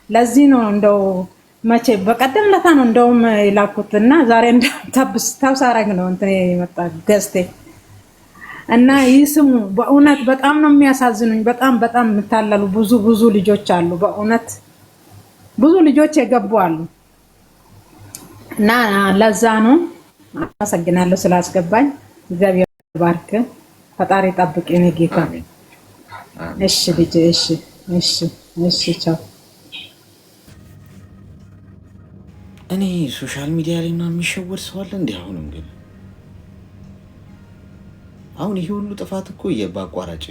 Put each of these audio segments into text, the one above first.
ለዚህ ነው እንደው መቼ በቀደም ለታ ነው እንደውም ይላኩትና ዛሬ ታብሳራኝ ነው እንትን የመጣ ገዝቴ እና ይስሙ በእውነት በጣም ነው የሚያሳዝኑኝ። በጣም የምታለሉ ብዙ ልጆች አሉ። በእውነት ብዙ ልጆች የገቡ አሉ እና ለዛ ነው። አመሰግናለሁ ስላስገባኝ። እግዚአብሔር ባርክ፣ ፈጣሪ ጠብቅ የኔ ጌታ። እሺ ልጅ እሺ ቻው። እኔ ሶሻል ሚዲያ ላይ ምናምን የሚሸወድ ሰው አለ እንዴ? አሁንም ግን አሁን ይሄ ሁሉ ጥፋት እኮ በአቋራጭ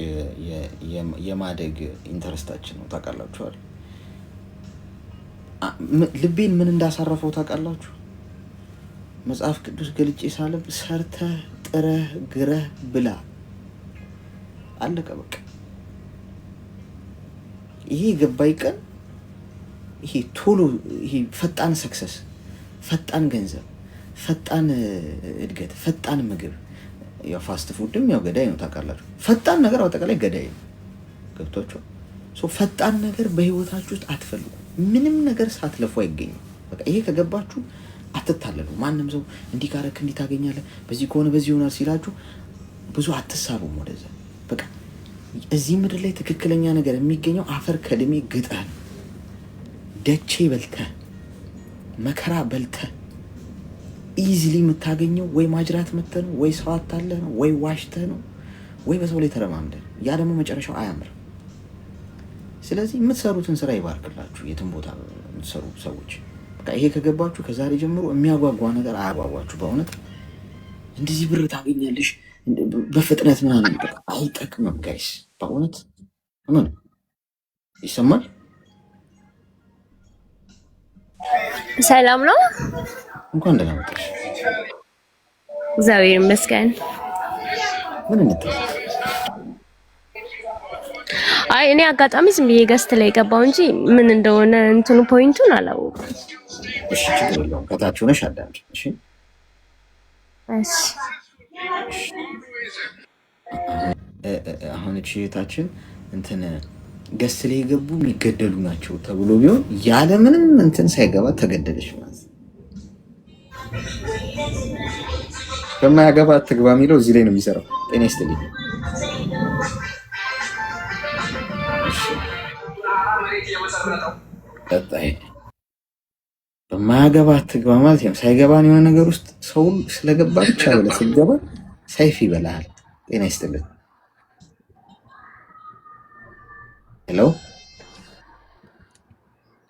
የማደግ ኢንተረስታችን ነው። ታውቃላችኋል። ልቤን ምን እንዳሳረፈው ታውቃላችሁ? መጽሐፍ ቅዱስ ገልጬ ሳለብ ሰርተህ ጥረህ ግረህ ብላ አለቀ በቃ። ይሄ ገባይ ቀን ይሄ ቶሎ ይሄ ፈጣን ሰክሰስ፣ ፈጣን ገንዘብ፣ ፈጣን እድገት፣ ፈጣን ምግብ፣ ያው ፋስት ፉድም ያው ገዳይ ነው ታውቃላችሁ። ፈጣን ነገር አጠቃላይ ገዳይ ነው። ገብቷችሁ? ፈጣን ነገር በህይወታችሁ ውስጥ አትፈልጉ። ምንም ነገር ሳትለፉ አይገኝም። በቃ ይሄ ከገባችሁ አትታለሉ። ማንም ሰው እንዲህ ካረክ እንዲህ ታገኛለህ፣ በዚህ ከሆነ በዚህ ይሆናል ሲላችሁ ብዙ አትሳቡም ወደዛ። በቃ እዚህ ምድር ላይ ትክክለኛ ነገር የሚገኘው አፈር ከድሜ ግጠህ ደቼ በልተህ መከራ በልተህ ኢዚሊ የምታገኘው ወይ ማጅራት መተህ ነው፣ ወይ ሰው አታለህ ነው፣ ወይ ዋሽተህ ነው፣ ወይ በሰው ላይ ተረማምደህ። ያ ደግሞ መጨረሻው አያምርም። ስለዚህ የምትሰሩትን ስራ ይባርክላችሁ። የትም ቦታ የምትሰሩ ሰዎች በቃ ይሄ ከገባችሁ ከዛሬ ጀምሮ የሚያጓጓ ነገር አያጓጓችሁ። በእውነት እንደዚህ ብር ታገኛለሽ በፍጥነት ምናምን በቃ አይጠቅምም ጋይስ። በእውነት ምን ይሰማል? ሰላም ነው። እንኳን ደህና መጣሽ። እግዚአብሔር ይመስገን። ምን እንትን አይ እኔ አጋጣሚ ዝም ብዬ ገስት ላይ ገባው እንጂ ምን እንደሆነ እንትኑ ፖይንቱን አላወኩም። እሺ ችግር የለውም። ከታች ሆነሽ አዳምጪ። እሺ እሺ። አሁን እቺታችን እንትን ገስት ላይ የገቡ የሚገደሉ ናቸው ተብሎ ቢሆን ያለምንም እንትን ሳይገባ ተገደለች ማለት በማያገባ አትግባ የሚለው እዚህ ላይ ነው የሚሰራው። ጤና ይስጥልኝ። ቀጣይ በማያገባ አትግባ ማለት ነው። ሳይገባን የሆነ ነገር ውስጥ ሰው ስለገባ ብቻ ብለህ ስትገባ ሰይፍ ይበላል። ጤና ይስጥልኝ። ሄሎ።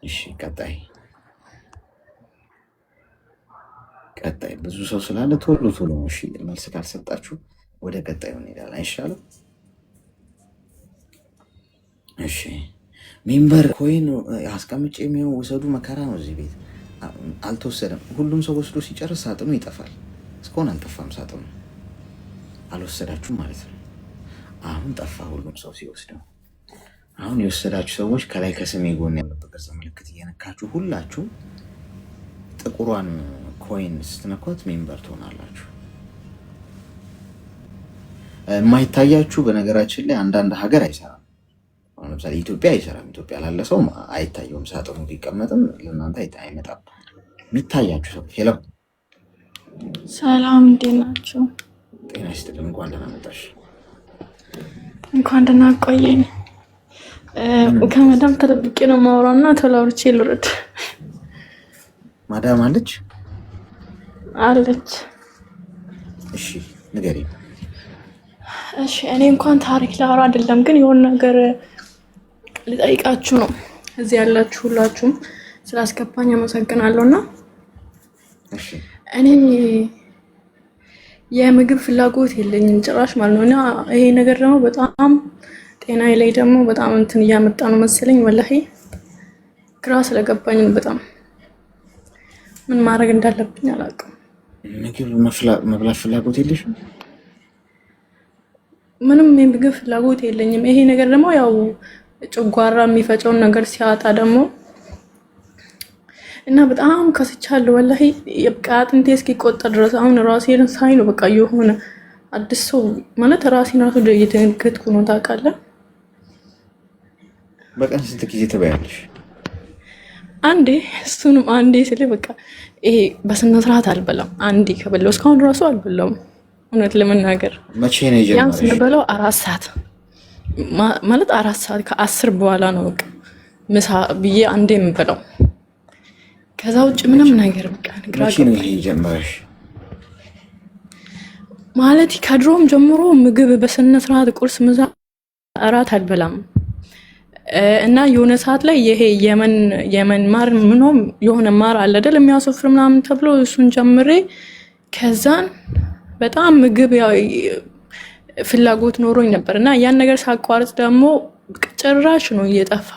እሺ ቀጣይ ብዙ ሰው ስላለ ቶሎ ነው። እሺ መልስ ካልሰጣችሁ ወደ ቀጣዩ እንሄዳለን አይሻልም? እሺ ሜምበር ኮይን አስቀምጬ የሚሆን ውሰዱ መከራ ነው። እዚህ ቤት አልተወሰደም። ሁሉም ሰው ወስዶ ሲጨርስ ሳጥኑ ይጠፋል። እስካሁን አልጠፋም ሳጥኑ። አልወሰዳችሁም ማለት ነው። አሁን ጠፋ ሁሉም ሰው ሲወስደው። አሁን የወሰዳችሁ ሰዎች ከላይ ከስሜ ጎን ያለበት ቅርጽ ምልክት እየነካችሁ ሁላችሁ ጥቁሯን ኮይን ስትነኳት ሜምበር ትሆናላችሁ። የማይታያችሁ በነገራችን ላይ አንዳንድ ሀገር አይሰራም። ለምሳሌ ኢትዮጵያ አይሰራም። ኢትዮጵያ ላለ ሰው አይታየውም። ሳጥኑ ቢቀመጥም ለእናንተ አይመጣም። የሚታያችሁ ሰው ሄሎ፣ ሰላም እንዴት ናችሁ? ጤና ይስጥልኝ። እንኳን ደህና መጣሽ። እንኳን ደህና ቆየኝ። ከመዳም ተደብቄ ነው የማወራው እና ቶሎ አውርቼ ልውረድ። ማዳም አለች? እሺ ንገሪኝ። እሺ እኔ እንኳን ታሪክ ላወራ አይደለም ግን የሆነ ነገር ልጠይቃችሁ ነው። እዚህ ያላችሁ ሁላችሁም ስላስገባኝ አመሰግናለሁና እኔ የምግብ ፍላጎት የለኝም ጭራሽ ማለት ነው። እና ይሄ ነገር ደግሞ በጣም ጤናዬ ላይ ደግሞ በጣም እንትን እያመጣ ነው መሰለኝ። ወላሂ ግራ ስለገባኝ በጣም ምን ማድረግ እንዳለብኝ አላውቅም። ምግብ መብላት ፍላጎት የለሽም? ምንም የምግብ ፍላጎት የለኝም። ይሄ ነገር ደግሞ ያው ጨጓራ የሚፈጨውን ነገር ሲያጣ ደግሞ እና በጣም ከስቻለሁ ወላሂ። በቃ አጥንቴ እስኪቆጠር ድረስ አሁን ራሴን ሳይ ነው በቃ የሆነ አዲስ ሰው ማለት ራሴን ራሱ እየተነገጥኩ ነው ታውቃለህ። በቀን ስንት ጊዜ ትበያለሽ? አንዴ እሱንም አንዴ ስለ በቃ ይሄ በስነ ስርዓት አልበላም። አንዴ ከበላው እስካሁን ራሱ አልበላም። እውነት ለመናገር መቼ ነው የጀመረው? ያን ስንበላው 4 ሰዓት ማለት 4 ሰዓት ከ10 በኋላ ነው በቃ ምሳ ብዬ አንዴ የምበላው። ከዛ ውጭ ምንም ነገር በቃ ንግራ መቼ ነው ይሄ ጀመረሽ? ማለት ከድሮም ጀምሮ ምግብ በስነ ስርዓት ቁርስ፣ ምሳ፣ እራት አልበላም እና የሆነ ሰዓት ላይ ይሄ የመን ማር ምንም የሆነ ማር አለ አይደል የሚያሶፍር ምናምን ተብሎ እሱን ጀምሬ ከዛን በጣም ምግብ ፍላጎት ኖሮኝ ነበርና ያን ነገር ሳቋርጥ ደግሞ ጭራሽ ነው እየጠፋ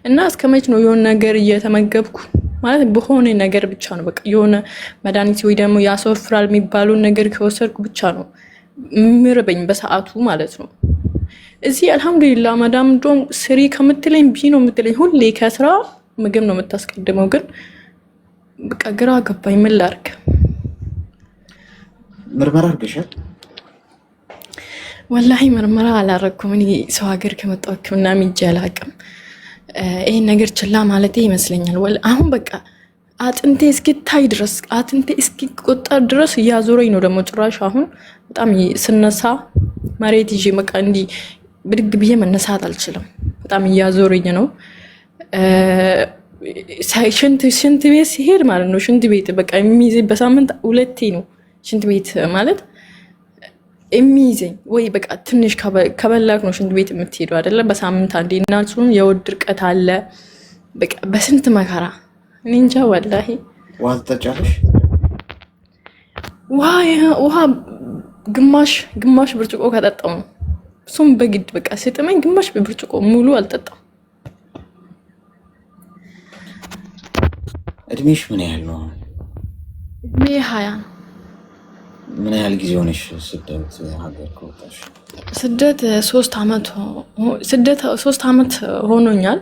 እና እስከመች ነው የሆነ ነገር እየተመገብኩ ማለት በሆነ ነገር ብቻ ነው በቃ የሆነ መድኃኒት ወይ ደግሞ ያሶፍራል የሚባሉ ነገር ከወሰድኩ ብቻ ነው ምርበኝ በሰዓቱ ማለት ነው። እዚህ አልহামዱሊላህ ማዳም ዶም ስሪ ከምትለኝ ቢ ነው የምትለኝ ሁሌ ከስራ ምግብ ነው የምታስቀድመው። ግን በቃ ግራ ገባኝ ምን ላድርግ። ምርመራ አድርገሻል? ወላሂ ምርመራ አላረኩም። እኔ ሰው ሀገር ከመጣሁ ሕክምና ምንጭ አላውቅም። ይሄን ነገር ችላ ማለት ይመስለኛል። አሁን በቃ አጥንቴ እስኪታይ ድረስ አጥንቴ እስኪቆጠር ድረስ እያዞረኝ ነው። ደግሞ ጭራሽ አሁን በጣም ስነሳ መሬት ይዤ በቃ እንዲ ብድግ ብዬ መነሳት አልችልም። በጣም እያዞረኝ ነው። ሽንት ቤት ሲሄድ ማለት ነው ሽንት ቤት በቃ የሚይዘኝ በሳምንት 2 ነው ሽንት ቤት ማለት የሚይዘኝ ወይ በቃ ትንሽ ከበላክ ነው ሽንት ቤት የምትሄዱ አይደለ? በሳምንት አንዴ እና እሱም የወድ ድርቀት አለ። በቃ በስንት መከራ እኔ እንጃ ወላሂ። ውሃ ትጠጫለሽ? ውሃ ግማሽ ብርጭቆ ከጠጣው ነው እሱም በግድ በቃ ሲጥመኝ ግማሽ ብርጭቆ ሙሉ አልጠጣም። እድሜሽ ምን ያህል ነው? እድሜ 20 ነው። ምን ያህል ጊዜ ሆነሽ ስደት ሀገር ከወጣሽ? ስደት 3 አመት ሆኖኛል።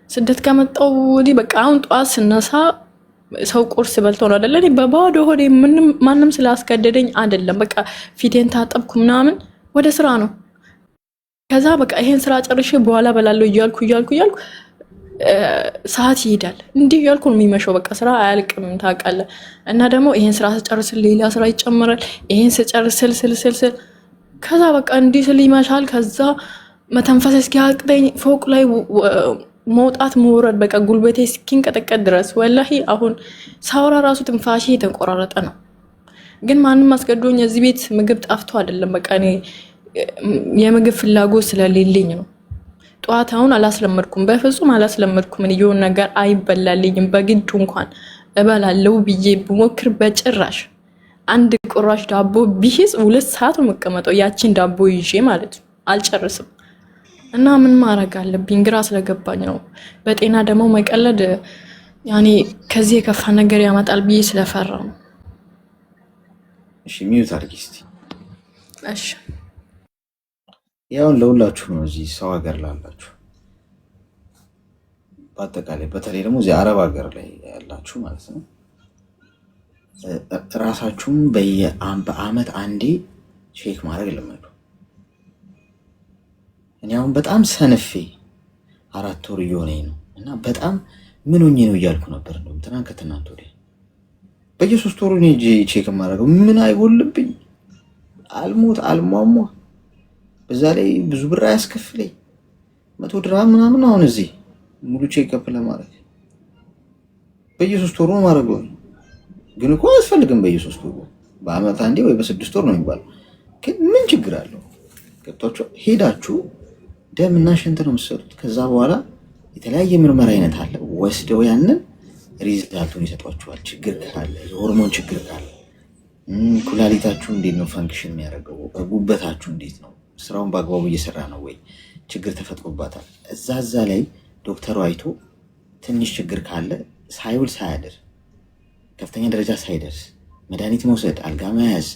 ስደት ከመጣሁ ወዲህ በቃ አሁን ጠዋት ስነሳ ሰው ቁርስ በልተው ነው አይደለ? እኔ በባዶ ሆዴ ማንም ስላስገደደኝ አይደለም። በቃ ፊቴን ታጠብኩ ምናምን ወደ ስራ ነው። ከዛ በቃ ይሄን ስራ ጨርሼ በኋላ በላለሁ እያልኩ ሰዓት ይሄዳል። እንዲህ እያልኩ ነው የሚመሸው። በቃ ስራ አያልቅም ታውቃለህ። እና ደግሞ ይሄን ስራ ስጨርስ ሌላ ስራ ይጨምራል። ይሄን ስጨርስ ስል ከዛ በቃ እንዲህ ስል ይመሻል። ከዛ መተንፈስ እስኪያቅተኝ ፎቅ ላይ መውጣት መውረድ በቃ ጉልበቴ እስኪንቀጠቀጥ ድረስ ወላሂ አሁን ሳውራ ራሱ ትንፋሼ የተቆራረጠ ነው። ግን ማንም አስገዶኝ እዚህ ቤት ምግብ ጠፍቶ አይደለም። በቃ እኔ የምግብ ፍላጎት ስለሌለኝ ነው። ጠዋት አሁን አላስለመድኩም፣ በፍጹም አላስለመድኩም። የሆነ ነገር አይበላልኝም። በግድ እንኳን እበላለሁ ብዬ ብሞክር በጭራሽ አንድ ቁራሽ ዳቦ ቢይዝ 2 ሰዓት ነው መቀመጠው ያቺን ዳቦ ይዤ ማለት ነው። አልጨርስም። እና ምን ማድረግ አለብኝ ግራ ስለገባኝ ነው። በጤና ደግሞ መቀለድ ያኔ ከዚህ የከፋ ነገር ያመጣል ብዬ ስለፈራው ነው። እሺ ሚዩት አድርጊ እስቲ። እሺ ያው ለሁላችሁ ነው እዚህ ሰው ሀገር ላላችሁ በአጠቃላይ በተለይ ደግሞ እዚህ አረብ ሀገር ላይ ያላችሁ ማለት ነው ራሳችሁን በአመት አንዴ ቼክ ማድረግ ለመዱ። እኔ አሁን በጣም ሰነፌ 4 ወር እየሆነኝ ነው እና በጣም ምን ሆኜ ነው እያልኩ ነበር። እንደውም ከትናንት ወዲያ በየ3 ወሩ ነው ቼክ ማድረገው። ምን አይጎልብኝ አልሞት አልሟሟ በዛ ላይ ብዙ ብር አያስከፍለኝ 100 ድርሃም ምናምን። አሁን እዚህ ሙሉ ቼክ አፕ ለማድረግ በየ3 ወሩ ማድረገው ግን እኮ አያስፈልግም። በየ3 ወሩ በአመት አንዴ ወይ በ6 ወር ነው የሚባለው። ግን ምን ችግር አለው? ገብታችሁ ሄዳችሁ ደምና ሽንት ነው የምትሰጡት። ከዛ በኋላ የተለያየ ምርመራ አይነት አለ። ወስደው ያንን ሪዛልቱን ይሰጧችኋል። ችግር ካለ የሆርሞን ችግር ካለ ኩላሊታችሁ እንዴት ነው ፈንክሽን የሚያደርገው፣ ጉበታችሁ እንዴት ነው ስራውን በአግባቡ እየሰራ ነው ወይ፣ ችግር ተፈጥሮባታል። እዛ ላይ ዶክተሩ አይቶ ትንሽ ችግር ካለ ሳይውል ሳያድር ከፍተኛ ደረጃ ሳይደርስ መድኃኒት መውሰድ፣ አልጋ መያዝ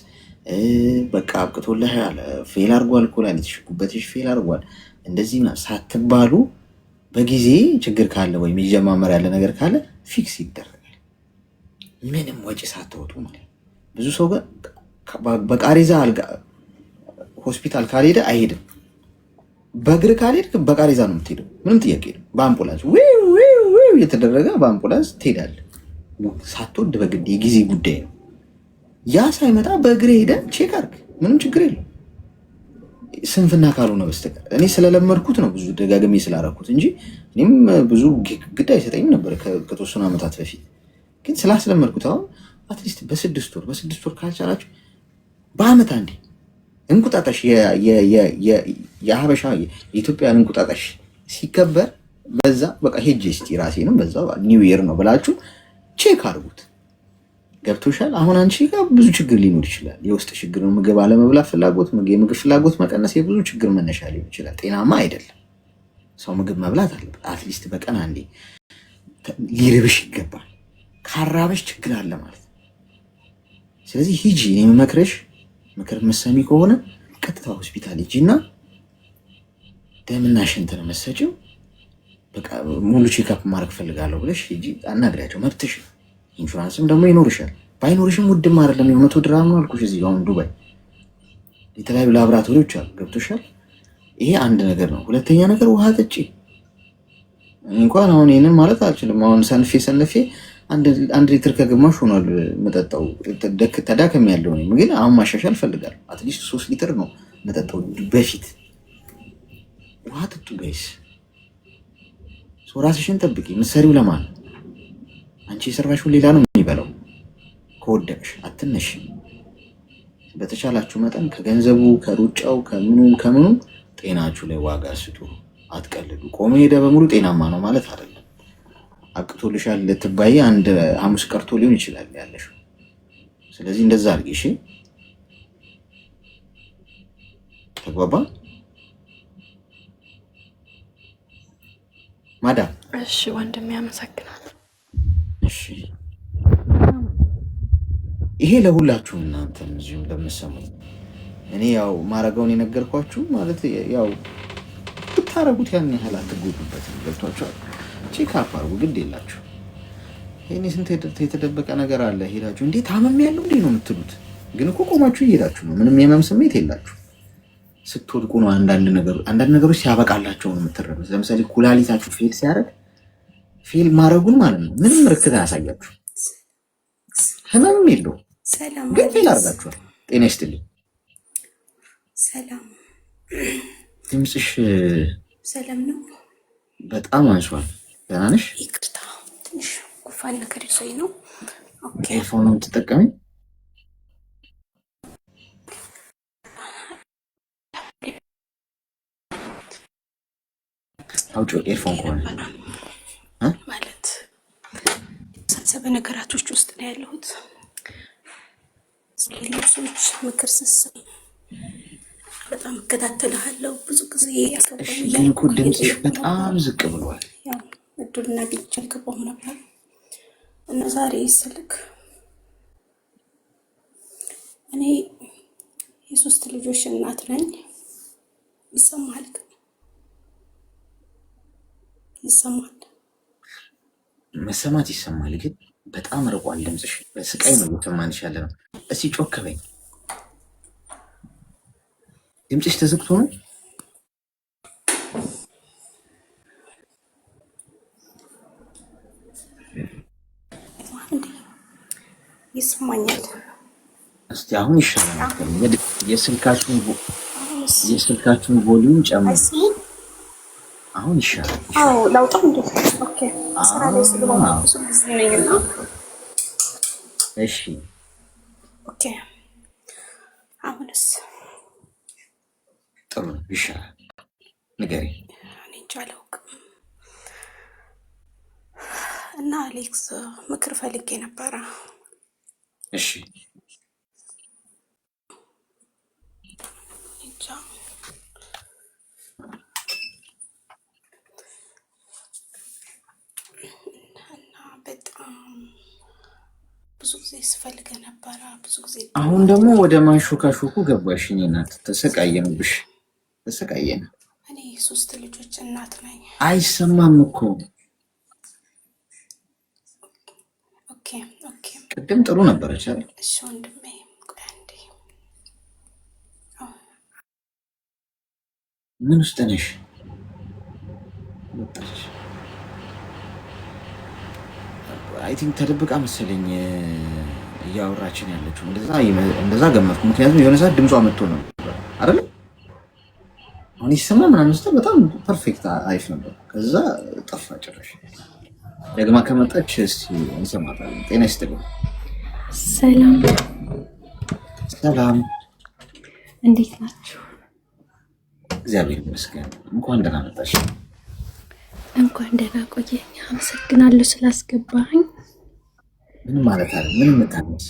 በቃ አብቅቶልሃል፣ ፌል አድርጓል፣ ኩላሊትሽ ጉበትሽ ፌል አድርጓል እንደዚህ ሳትባሉ በጊዜ ችግር ካለ ወይ የሚጀማመር ያለ ነገር ካለ ፊክስ ይደረጋል። ምንም ወጪ ሳትወጡ ማለት። ብዙ ሰው ጋር በቃሪዛ አልጋ ሆስፒታል ካልሄደ አይሄድም። በእግር ካልሄድክ በቃሪዛ ነው የምትሄደው። ምንም ጥያቄ የለም። በአምቡላንስ እየተደረገ በአምቡላንስ ትሄዳለህ። ሳትወድ በግድ የጊዜ ጉዳይ ነው። ያ ሳይመጣ በእግሬ ሄደህ ቼክ አድርግ፣ ምንም ችግር የለም። ስንፍና ካልሆነ በስተቀር እኔ ስለለመድኩት ነው፣ ብዙ ደጋግሜ ስላረኩት እንጂ እኔም ብዙ ግድ አይሰጠኝም ነበር ከተወሰኑ ዓመታት በፊት። ግን ስላስለመድኩት አሁን አትሊስት በስድስት ወር ካልቻላችሁ በአመት አንዴ እንቁጣጣሽ የሀበሻ የኢትዮጵያን እንቁጣጣሽ ሲከበር በዛ በቃ ሄጄ እስቲ ራሴንም በዛ ኒው ይር ነው ብላችሁ ቼክ አድርጉት። ገብቶሻል? አሁን አንቺ ጋር ብዙ ችግር ሊኖር ይችላል። የውስጥ ችግር ነው፣ ምግብ አለመብላት ፍላጎት፣ የምግብ ፍላጎት መቀነስ የብዙ ችግር መነሻ ሊሆን ይችላል። ጤናማ አይደለም። ሰው ምግብ መብላት አለበት አትሊስት በቀን አንዴ። ሊርብሽ ይገባል። ካራበሽ ችግር አለ ማለት ነው። ስለዚህ ሂጂ። እኔ የምመክረሽ ምክር መሰሚ ከሆነ ቀጥታ ሆስፒታል ሂጂ እና ደምና ሽንት ነው መሰጪው። በቃ ሙሉ ቼክአፕ ማድረግ ፈልጋለሁ ብለሽ ሂጂ፣ አናግሪያቸው። መብትሽ። ኢንሹራንስም ደግሞ ይኖርሻል። ባይኖርሽም ውድም አይደለም፣ የ100 ድራም ነው አልኩሽ። እዚህ አሁን ዱባይ የተለያዩ ላቦራቶሪዎች አሉ። ገብቶሻል? ይሄ አንድ ነገር ነው። ሁለተኛ ነገር ውሃ ጠጪ። እንኳን አሁን ይሄንን ማለት አልችልም። አሁን ሰንፌ አንድ ሊትር ከግማሽ ሆኗል መጠጣው። ተዳከም ያለው ነው፣ ግን አሁን ማሻሻል ፈልጋለሁ። አትሊስት 3 ሊትር ነው መጠጣው በፊት። ውሃ ጠጡ ጋይስ። ራስሽን ጠብቂ። ምትሰሪው ለማን? አንቺ የሰራሽው ሌላ ነው የሚበላው። ከወደቅሽ አትነሽ። በተቻላችሁ መጠን ከገንዘቡ ከሩጫው ከምኑ ጤናችሁ ላይ ዋጋ ስጡ። አትቀልዱ። ቆመ ሄደ በሙሉ ጤናማ ነው ማለት አይደለም። አቅቶልሻል ልትባይ አንድ ሐሙስ ቀርቶ ሊሆን ይችላል ያለሽው። ስለዚህ እንደዛ አድርጊ። እሺ ተግባባ ማዳም? እሺ ወንድሜ ያመሰግናል። እሺ ይሄ ለሁላችሁም እናንተም እዚሁም ለምትሰሙት እኔ ያው ማረጋውን የነገርኳችሁ ማለት ያው ብታረጉት ያን ያህል አትጎዱበትም። ገብቷችኋል? ቼክአፕ አድርጉ፣ ግድ የላችሁ። ይሄኔ ስንት የተደበቀ ነገር አለ። ሄዳችሁ እንዴ ታመም ያለው እንዴ ነው የምትሉት፣ ግን እኮ ቆማችሁ እየሄዳችሁ ነው። ምንም የመም ስሜት የላችሁ። ስትወድቁ ነው አንዳንድ ነገሮች ሲያበቃላቸው ነው የምትረዱት። ለምሳሌ ኩላሊታችሁ ፌል ሲያደርግ ፌል ማድረጉን ማለት ነው ምንም ምልክት አያሳያችሁ፣ ህመም የለው፣ ግን ፌል አድርጋችኋል። ጤና ይስጥልኝ። ሰላም ድምፅሽ ሰላም ነው? በጣም አንሷል። ደህና ነሽ? ይቅርታ ትንሽ ጉንፋን ነገር ይዞኝ ነው። ኦኬ ኤርፎን ነው የምትጠቀሚው? አውጪው ኤርፎን ከሆነ ማለት ሳሰበ ነገራቶች ውስጥ ነው ያለሁት። ሌሎች ምክር ስሰማ በጣም እከታተልሃለሁ። ብዙ ጊዜ ግን እኮ ድምፅሽ በጣም ዝቅ ብሏል። ያው እድልና ግጭ አልገባሁም ነበር እና ዛሬ ስልክ እኔ የ3 ልጆች እናት ነኝ። ይሰማል? ይሰማል? መሰማት ይሰማል፣ ግን በጣም ርቋል ድምፅሽ። በስቃይ ነው እየሰማንሽ ያለ ነው። እስኪ ጮክ በይ። ድምፅሽ ተዘግቶ ነው? ይሰማኛል? እስቲ አሁን ይሻላል። የስልካችሁን ቮሊዩም ጨምሩ። አሁን ይሻላል። አዎ ላውጣው እንዴ? ኦኬ ስራ ላይ ስለሆነ ብዙ ጊዜ ነኝና። እሺ ኦኬ አሁንስ ጥሩ ይሻላል። ንገሪ። እኔ እንጃ አላውቅም። እና አሌክስ ምክር ፈልጌ ነበረ። እሺ እንጃ በጣም ብዙ ጊዜ ስፈልገ ነበረ። ብዙ ጊዜ አሁን ደግሞ ወደ ማንሾካሾኩ ገባሽ። እኔ እናት ተሰቃየንብሽ፣ ተሰቃየን። እኔ 3 ልጆች እናት ነኝ። አይሰማም እኮ። ኦኬ ቅድም ጥሩ ነበረች አይደል? እሺ ወንድሜ ቆይ አንዴ። ምን ውስጥ ነሽ? ወጣች። አይ ቲንክ ተደብቃ መሰለኝ እያወራችን ያለችው እንደዛ ገመትኩ። ምክንያቱም የሆነ ሰዓት ድምጿ መጥቶ ነው አይደል? አሁን ይሰማ ምናምን ስትል በጣም ፐርፌክት አሪፍ ነበር። ከዛ ጠፋ ጭራሽ። ደግማ ከመጣች እስቲ እንሰማታለን። ጤና ይስጥልኝ። ሰላም ሰላም፣ እንዴት ናችሁ? እግዚአብሔር ይመስገን። እንኳን ደህና መጣሽ። እንኳን ደህና ቆየኝ። አመሰግናለሁ ስላስገባኝ። ምን ማለት አለ? ምን መታነስ?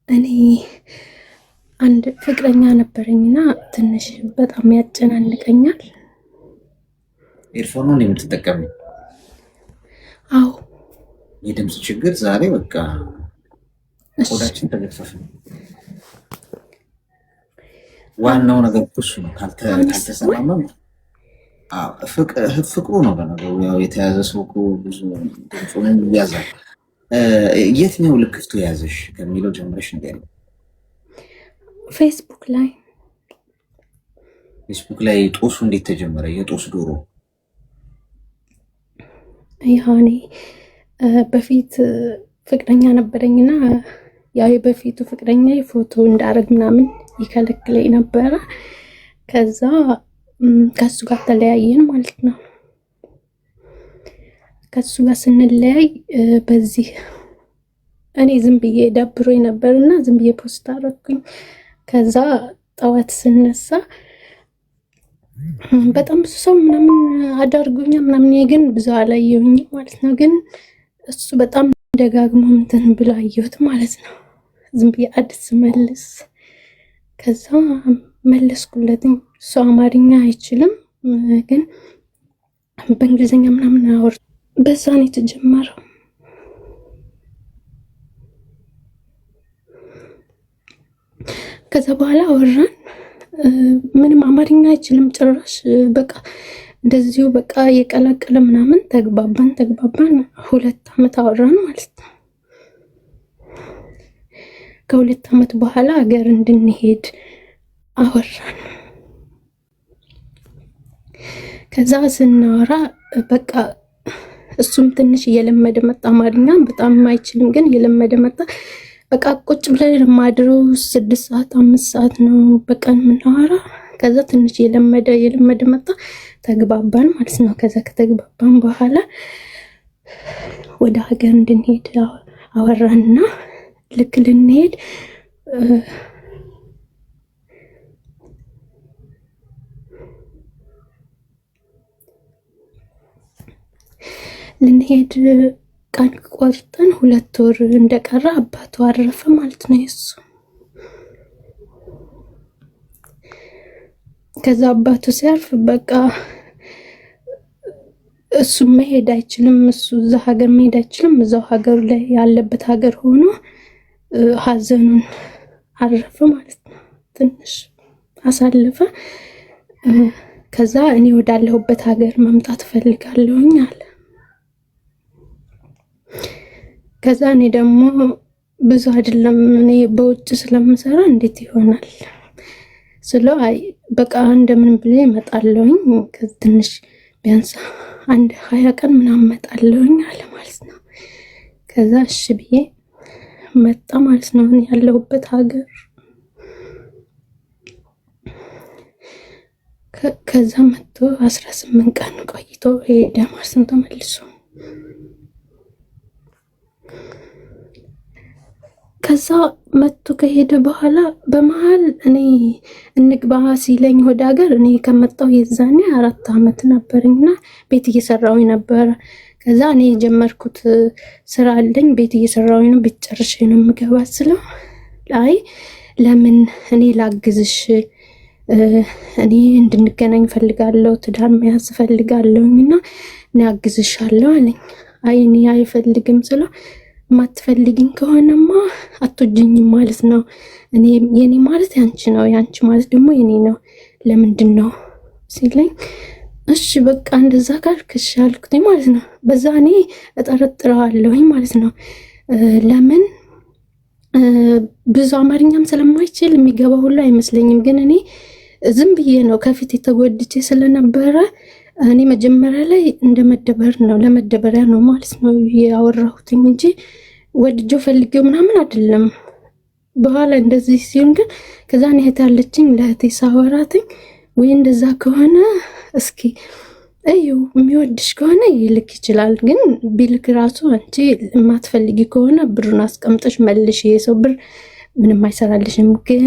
እኔ አንድ ፍቅረኛ ነበረኝና ትንሽ በጣም ያጨናንቀኛል። ኤርፎን ነው የምትጠቀሚው? አዎ። የድምፅ ችግር ዛሬ በቃ ቆዳችን ተገፈፈ። ዋናው ነገር እሱ ነው። ካልተሰማማ ፍቅሩ ነው በነገሩ። ያው የተያዘ ሰው እኮ ብዙ ድምፁን ይያዛል። የትኛው ልክፍቱ የያዘሽ ከሚለው ጀምረሽ ንገሪኝ። ፌስቡክ ላይ ጦሱ እንዴት ተጀመረ? የጦስ ዶሮ ያኔ በፊት ፍቅረኛ ነበረኝና ያው የበፊቱ ፍቅረኛ ፎቶ እንዳረግ ምናምን ይከለክለኝ ነበረ። ከዛ ከሱ ጋር ተለያየን ማለት ነው። ከሱ ጋር ስንለያይ በዚህ እኔ ዝም ብዬ ደብሮኝ ነበርና ዝም ብዬ ፖስት አደረኩኝ። ከዛ ጠዋት ስነሳ በጣም ብዙ ሰው ምናምን አዳርጉኛ ምናምን፣ ግን ብዙ አላየሁኝ ማለት ነው። ግን እሱ በጣም ደጋግሞ እንትን ብሎ አየሁት ማለት ነው። ዝም ብዬ አዲስ መልስ ከዛ መለስኩለትኝ። እሱ አማርኛ አይችልም ግን በእንግሊዝኛ ምናምን አወር። በዛ ነው የተጀመረው። ከዛ በኋላ አወራን። ምንም አማርኛ አይችልም ጭራሽ። በቃ እንደዚሁ በቃ የቀላቀለ ምናምን ተግባባን 2 ዓመት አወራን ማለት ነው። ከ2 ዓመት በኋላ ሀገር እንድንሄድ አወራን። ከዛ ስናወራ በቃ እሱም ትንሽ እየለመደ መጣ። አማርኛ በጣም አይችልም ግን እየለመደ መጣ። በቃ ቁጭ ብለን ማድረው 6 ሰዓት 5 ሰዓት ነው በቀን የምናወራ። ከዛ ትንሽ እየለመደ መጣ። ተግባባን ማለት ነው። ከዛ ከተግባባን በኋላ ወደ ሀገር እንድንሄድ አወራንና ልክ ልንሄድ ቀን ቆርጠን 2 ወር እንደቀረ አባቱ አረፈ ማለት ነው የሱ። ከዛ አባቱ ሲያርፍ በቃ እሱ መሄድ አይችልም። እሱ እዛ ሀገር መሄድ አይችልም። እዛው ሀገሩ ላይ ያለበት ሀገር ሆኖ ሀዘኑን አረፈ ማለት ነው። ትንሽ አሳለፈ። ከዛ እኔ ወዳለሁበት ሀገር መምጣት ፈልጋለሁኝ አለ። ከዛ እኔ ደግሞ ብዙ አይደለም እኔ በውጭ ስለምሰራ እንዴት ይሆናል ስለው አይ በቃ እንደምን ብዬ እመጣለሁኝ ትንሽ ቢያንስ 20 ቀን ምናምን እመጣለሁኝ አለ ማለት ነው። ከዛ እሺ ብዬ መጣ ማለት ነው። እኔ ያለሁበት ሀገር ከዛ መጥቶ 18 ቀን ቆይቶ ሄደ ማለት ነው ተመልሶ። ከዛ መጥቶ ከሄደ በኋላ በመሃል እኔ እንግባ ሲለኝ ወደ ሀገር እኔ ከመጣሁ የዛኔ 4 ዓመት ነበርና ቤት እየሰራሁኝ ነበር። ከዛ እኔ የጀመርኩት ስራ አለኝ ቤት እየሰራሁኝ ነው። ቤት ጨርሼ ነው የምገባ ስለው ላይ ለምን እኔ ላግዝሽ፣ እኔ እንድንገናኝ ፈልጋለሁ፣ ትዳር መያዝ ፈልጋለሁና እኔ አግዝሻለሁ አለኝ። አይ እኔ አይፈልግም ስለው ማትፈልጊኝ ከሆነማ አትወጂኝም ማለት ነው። እኔ የኔ ማለት ያንቺ ነው፣ ያንቺ ማለት ደግሞ የኔ ነው። ለምንድን ነው ሲለኝ እሺ በቃ እንደዛ ካልክሽ አልኩኝ ማለት ነው። በዛ እኔ እጠረጥረዋለሁኝ ማለት ነው። ለምን ብዙ አማርኛም ስለማይችል የሚገባ ሁሉ አይመስለኝም። ግን እኔ ዝም ብዬ ነው ከፊት የተጎድቼ ስለነበረ እኔ መጀመሪያ ላይ እንደ መደበር ነው ለመደበሪያ ነው ማለት ነው ያወራሁትኝ እንጂ ወድጆ ፈልጌው ምናምን አይደለም። በኋላ እንደዚህ ሲሆን ግን ከዛ እኔ እህት አለችኝ ለእህቴ ሳወራትኝ ወይ እንደዛ ከሆነ እስኪ እዩ የሚወድሽ ከሆነ ይልክ ይችላል፣ ግን ቢልክ ራሱ አንቺ የማትፈልጊ ከሆነ ብሩን አስቀምጠሽ መልሽ፣ የሰው ብር ምንም አይሰራልሽም፣ ግን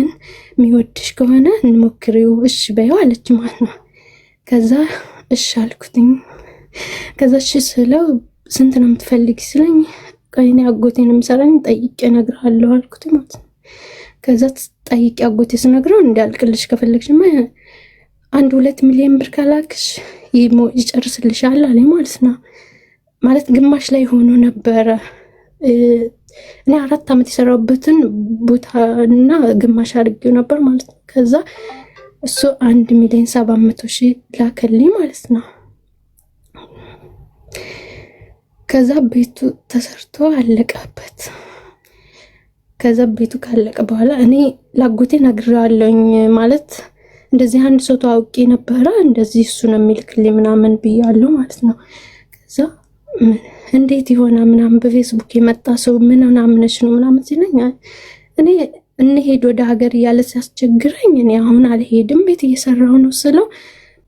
የሚወድሽ ከሆነ እንሞክሪው እሺ በይው አለች ማለት ነው። ከዛ እሺ አልኩትኝ። ከዛ እሺ ስለው ስንት ነው የምትፈልጊ ስለኝ ቀይኔ አጎቴን የሚሰራኝ ጠይቄ እነግርሃለሁ አልኩት ማለት ነው። ከዛ ጠይቄ አጎቴ ስነግረው እንዳልቅልሽ ከፈለግሽማ 1-2 ሚሊዮን ብር ካላክሽ ይጨርስልሻል አለኝ ማለት ነው። ማለት ግማሽ ላይ ሆኖ ነበረ። እኔ 4 ዓመት የሰራሁበትን ቦታና ግማሽ አድርጌው ነበር ማለት ነው። ከዛ እሱ 1,700,000 ላከልኝ ማለት ነው። ከዛ ቤቱ ተሰርቶ አለቀበት። ከዛ ቤቱ ካለቀ በኋላ እኔ ላጎቴ ነግሬዋለሁኝ ማለት እንደዚህ አንድ ሰው ታውቂ ነበረ እንደዚህ እሱ ነው የሚልክልኝ ምናምን ብያለሁ ማለት ነው። ከዛ እንዴት ይሆና ምናምን በፌስቡክ የመጣ ሰው ምን ምናምንሽ ነው ምናምን ሲለኝ እኔ እንሄድ ወደ ሀገር እያለ ሲያስቸግረኝ እኔ አሁን አልሄድም ቤት እየሰራሁ ነው ስለው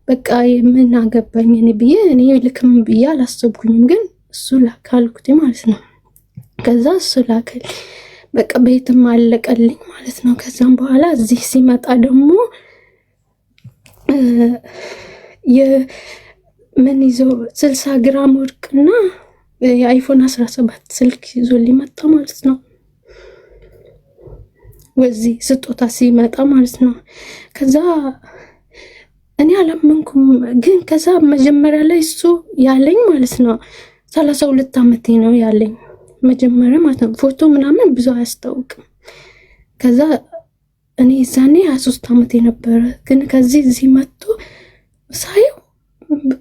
በቃ ምን አገባኝ እኔ ብዬ እኔ ልክም ብዬ አላሰብኩኝም፣ ግን እሱ ላካልኩት ማለት ነው። ከዛ እሱ ላከል በቃ ቤትም አለቀልኝ ማለት ነው። ከዛም በኋላ እዚህ ሲመጣ ደግሞ ምን ይዞ 60 ግራም ወርቅና የአይፎን 17 ስልክ ይዞ ሊመጣ ማለት ነው። ወዚህ ስጦታ ሲመጣ ማለት ነው። ከዛ እኔ አላመንኩም፣ ግን ከዛ መጀመሪያ ላይ እሱ ያለኝ ማለት ነው 32 ዓመቴ ነው ያለኝ መጀመሪያ ማለት ነው። ፎቶ ምናምን ብዙ አያስታውቅም። ከዛ እኔ ዛኔ 23 ዓመቴ ነበረ፣ ግን ከዚህ እዚህ መጥቶ ሳየው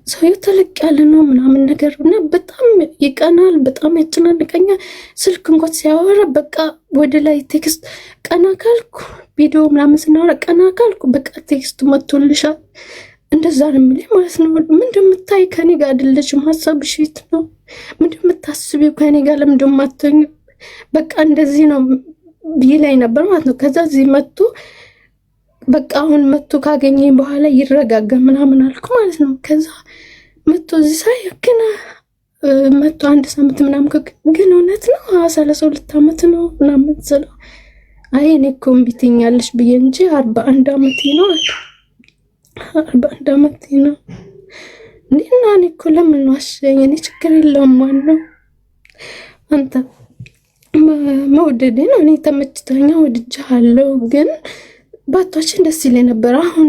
ሰውየው ተለቅ ያለ ነው ምናምን ነገር እና በጣም ይቀናል፣ በጣም ያጨናንቀኛል። ስልክ እንኳን ሲያወራ በቃ ወደ ላይ ቴክስት ቀና ካልኩ ቪዲዮ ምናምን ስናወራ ቀና ካልኩ በቃ ቴክስት መጥቶልሻል እንደዛ ነው የሚለኝ ማለት ነው። ምን እንደምታይ ከኔ ጋር አይደለችም፣ ሀሳብሽ የት ነው? ምን እንደምታስቢው ከኔ ጋር ለምን እንደማትሆኝ በቃ እንደዚህ ነው ቢላይ ነበር ማለት ነው። ከዛ እዚህ መጥቶ በቃ አሁን መጥቶ ካገኘኝ በኋላ ይረጋጋ ምናምን አልኩ ማለት ነው። ከዛ መጥቶ እዚህ ሳይ ግን መጥቶ 1 ሳምንት ምናምን ግን እውነት ነው 32 ዓመት ነው ምናምን ስለው አይ እኔ እኮ እምቢትኛለሽ ብዬ እንጂ 41 ዓመቴ ነው አለ። 41 ዓመቴ ነው እና እኔ እኮ ለምን ዋሸኝ? እኔ ችግር የለውም ማነው አንተ መውደዴ ነው፣ እኔ ተመችተኛ ወድጃለሁ፣ ግን ባቷችን ደስ ይለኝ ነበር። አሁን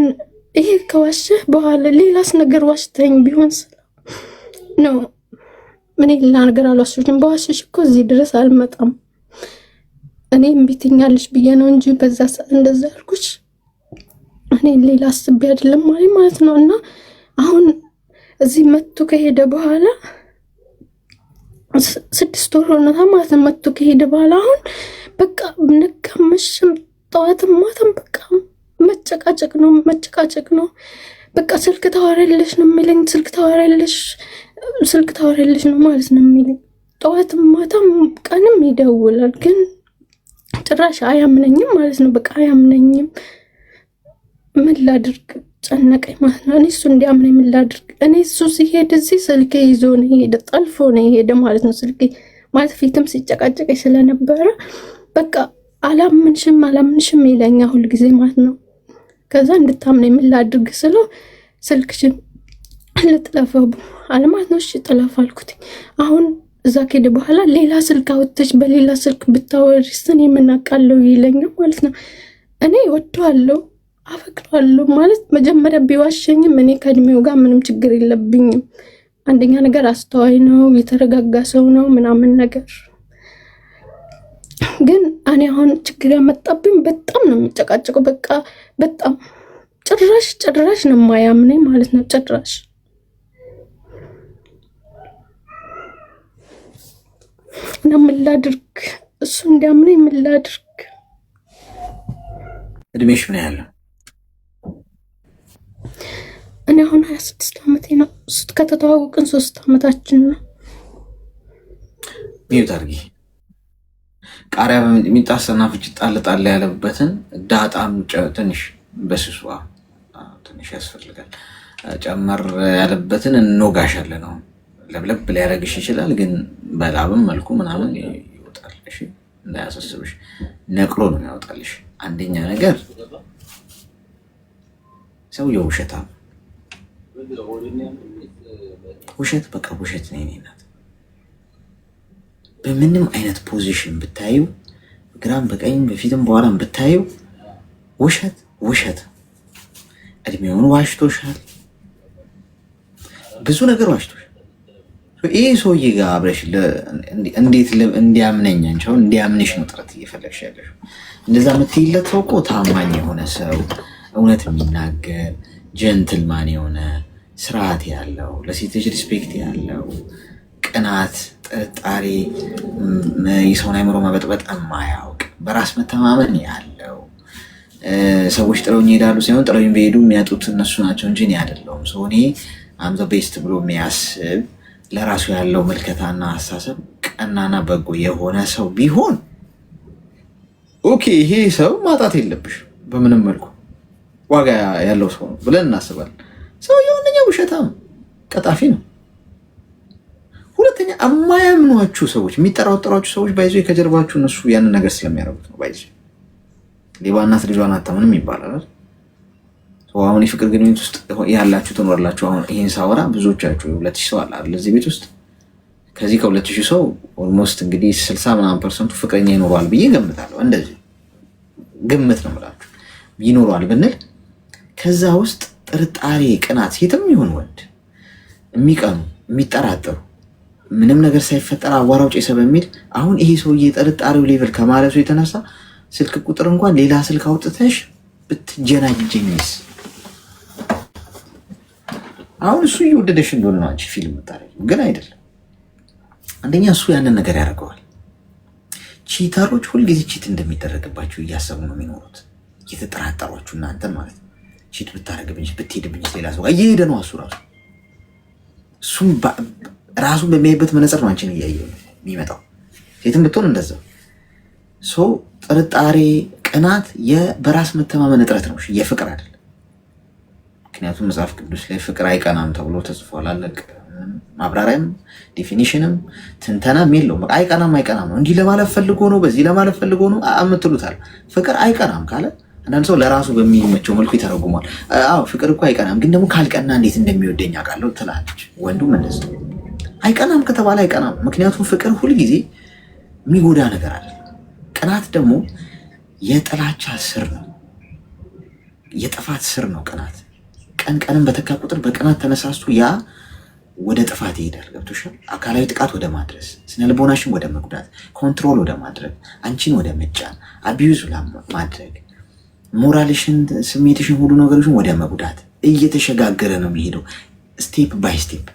ይሄ ከዋሸህ በኋላ ሌላስ ነገር ዋሽተኝ ቢሆን ነው። ምን ሌላ ነገር አልዋሽሽም። በዋሽሽ እኮ እዚህ ድረስ አልመጣም። እኔ እምቢትኛለሽ ብዬ ነው እንጂ በዛ ሰዓት እንደዛ ያልኩሽ እኔ ሌላ አስቤ አይደለም ማለት ነው። እና አሁን እዚህ መጥቶ ከሄደ በኋላ 6 ወር ሆኖታል ማለት ነው። መጥቶ ከሄደ በኋላ አሁን በቃ ነቀምሽም ጠዋትም ማታም በቃ መጨቃጨቅ ነው። በቃ ስልክ ታወራለሽ ነው የሚለኝ፣ ስልክ ታወራለሽ ነው ማለት ነው የሚለኝ። ጠዋትም ማታም ቀንም ይደውላል፣ ግን ጭራሽ አያምነኝም ማለት ነው። በቃ አያምነኝም። ምን ላድርግ ጨነቀኝ ማለት ነው። እኔ እሱ እንዲያምነኝ ምን ላድርግ? እኔ እሱ ሲሄድ እዚህ ስልኬ ይዞ ነው የሄደ፣ ጠልፎ ነው የሄደ ማለት ነው። ስልኬ ማለት ፊትም ሲጨቃጨቀኝ ስለነበረ በቃ አላምንሽም ይለኛ ሁል ጊዜ ማለት ነው። ከዛ እንድታምነኝ ምን ላድርግ ስለው ስልክሽን ልጥለፈው አለማለት ነው። እሺ ጥለፍ አልኩት። አሁን እዛ ከሄደ በኋላ ሌላ ስልክ አውጥተሽ በሌላ ስልክ ብታወሪስ እኔ ምን አውቃለሁ ይለኛል ማለት ነው። እኔ እወደዋለሁ አፈቅረዋለሁ ማለት መጀመሪያ ቢዋሸኝም እኔ ከእድሜው ጋር ምንም ችግር የለብኝም። አንደኛ ነገር አስተዋይ ነው፣ የተረጋጋ ሰው ነው ምናምን ነገር። ግን እኔ አሁን ችግር ያመጣብኝ በጣም ነው የሚጨቃጨቀው። በቃ በጣም ጭራሽ ነው የማያምነኝ ማለት ነው። ጭራሽ እና ምን ላድርግ? እሱ እንዲያምነኝ ምን ላድርግ? እድሜሽ ምን ያህል ነው? እኔ አሁን 26 ዓመቴ ነው። ከተተዋወቅን 3 ዓመታችን ነው። ሚዩት አድርጊ። ቃሪያ የሚጣሰና ፍጭ ጣል ጣል ያለበትን ዳጣም ትንሽ በስሷ ትንሽ ያስፈልጋል። ጨመር ያለበትን እንወጋሻለን። አሁን ለብለብ ሊያደርግሽ ይችላል፣ ግን በላብም መልኩ ምናምን ይወጣል። እሺ እንዳያሳስብሽ፣ ነቅሎ ነው ያወጣልሽ። አንደኛ ነገር ሰውየው ውሸታም፣ ውሸት በቃ ውሸት ነው። ናት በምንም አይነት ፖዚሽን ብታዩ፣ ግራም በቀኝ በፊትም በኋላም ብታዩ ውሸት ውሸት። እድሜውን ዋሽቶሻል፣ ብዙ ነገር ዋሽቶሻል። ይህ ሰውዬ ጋር አብረሽ እንዴት እንዲያምነኝ አንቺውን እንዲያምንሽ ነው ጥረት እየፈለግሽ ያለሽ። እንደዛ የምትይለት ሰው እኮ ታማኝ የሆነ ሰው፣ እውነት የሚናገር ጀንትልማን የሆነ ስርዓት ያለው፣ ለሴቶች ሪስፔክት ያለው፣ ቅናት፣ ጥርጣሬ፣ የሰውን አይምሮ መበጥበጥ የማያውቅ፣ በራስ መተማመን ያለው፣ ሰዎች ጥለውኝ ይሄዳሉ ሳይሆን ጥለውኝ በሄዱ የሚያጡት እነሱ ናቸው እንጂ እኔ አይደለሁም። ሰው እኔ አም ዘ ቤስት ብሎ የሚያስብ ለራሱ ያለው ምልከታና አስተሳሰብ ቀናና በጎ የሆነ ሰው ቢሆን ኦኬ፣ ይሄ ሰው ማጣት የለብሽ በምንም መልኩ ዋጋ ያለው ሰው ነው ብለን እናስባለን። ሰውየው አንደኛ ውሸታም ቀጣፊ ነው። ሁለተኛ የማያምኗችሁ ሰዎች፣ የሚጠራጠሯችሁ ሰዎች ባይዞ ከጀርባችሁ እነሱ ያንን ነገር ስለሚያደርጉት ነው። ባይዞ ሌባ እናት ልጇን አታምንም ይባላል። አሁን የፍቅር ግንኙነት ውስጥ ያላችሁ ትኖራላችሁ። አሁን ይሄን ሳወራ ብዙዎቻችሁ 2000 ሰው አለ አይደል እዚህ ቤት ውስጥ። ከዚህ ከ2000 ሰው ኦልሞስት እንግዲህ 60% ፍቅረኛ ይኖረዋል ብዬ ገምታለሁ። እንደዚህ ግምት ነው የምላችሁ ይኖረዋል ብንል፣ ከዛ ውስጥ ጥርጣሬ፣ ቅናት፣ ሴትም ይሁን ወንድ የሚቀኑ የሚጠራጠሩ ምንም ነገር ሳይፈጠር አዋራው ጨሰ በሚል አሁን ይሄ ሰውዬ ጥርጣሬው ሌቭል ከማለቱ የተነሳ ስልክ ቁጥር እንኳን ሌላ ስልክ አውጥተሽ ብትጀናጅኝስ? አሁን እሱ እየወደደሽ እንደሆነ ነው አንቺ ፊልም የምታደርጊው፣ ግን አይደለም። አንደኛ እሱ ያንን ነገር ያደርገዋል። ቺተሮች ሁልጊዜ ቺት እንደሚደረግባቸው እያሰቡ ነው የሚኖሩት፣ እየተጠራጠሯችሁ እናንተን ማለት ነው። ቺት ብታደርግብኝ ብትሄድብኝ ሌላ ሰው እየሄደ ነው እሱም ራሱን በሚያይበት መነጽር ነው አንቺን እያየ የሚመጣው። ሴትም ብትሆን እንደዛው። ሰው ጥርጣሬ፣ ቅናት በራስ መተማመን እጥረት ነው፣ የፍቅር አይደለም። ምክንያቱም መጽሐፍ ቅዱስ ላይ ፍቅር አይቀናም ተብሎ ተጽፏል። አለቅ ማብራሪያም ዴፊኒሽንም ትንተናም የለውም። አይቀናም ነው። እንዲህ ለማለት ፈልጎ ነው፣ በዚህ ለማለት ፈልጎ ነው የምትሉታል። ፍቅር አይቀናም ካለ አንዳንድ ሰው ለራሱ በሚመቸው መልኩ ይተረጉሟል። አዎ ፍቅር እኮ አይቀናም፣ ግን ደግሞ ካልቀና እንዴት እንደሚወደኝ አውቃለሁ ትላለች። ወንዱም እንደዚህ አይቀናም ከተባለ አይቀናም። ምክንያቱም ፍቅር ሁልጊዜ የሚጎዳ ነገር አለ። ቅናት ደግሞ የጥላቻ ስር ነው፣ የጥፋት ስር ነው ቅናት። ቀንን በተካ ቁጥር በቅናት ተነሳስቶ ያ ወደ ጥፋት ይሄዳል። ገብቶሻል? አካላዊ ጥቃት ወደ ማድረስ፣ ስነልቦናሽን ወደ መጉዳት፣ ኮንትሮል ወደ ማድረግ፣ አንቺን ወደ መጫን፣ አቢዩዝ ማድረግ፣ ሞራልሽን፣ ስሜትሽን፣ ሁሉ ነገሮችን ወደ መጉዳት እየተሸጋገረ ነው የሚሄደው ስቴፕ ባይ ስቴፕ።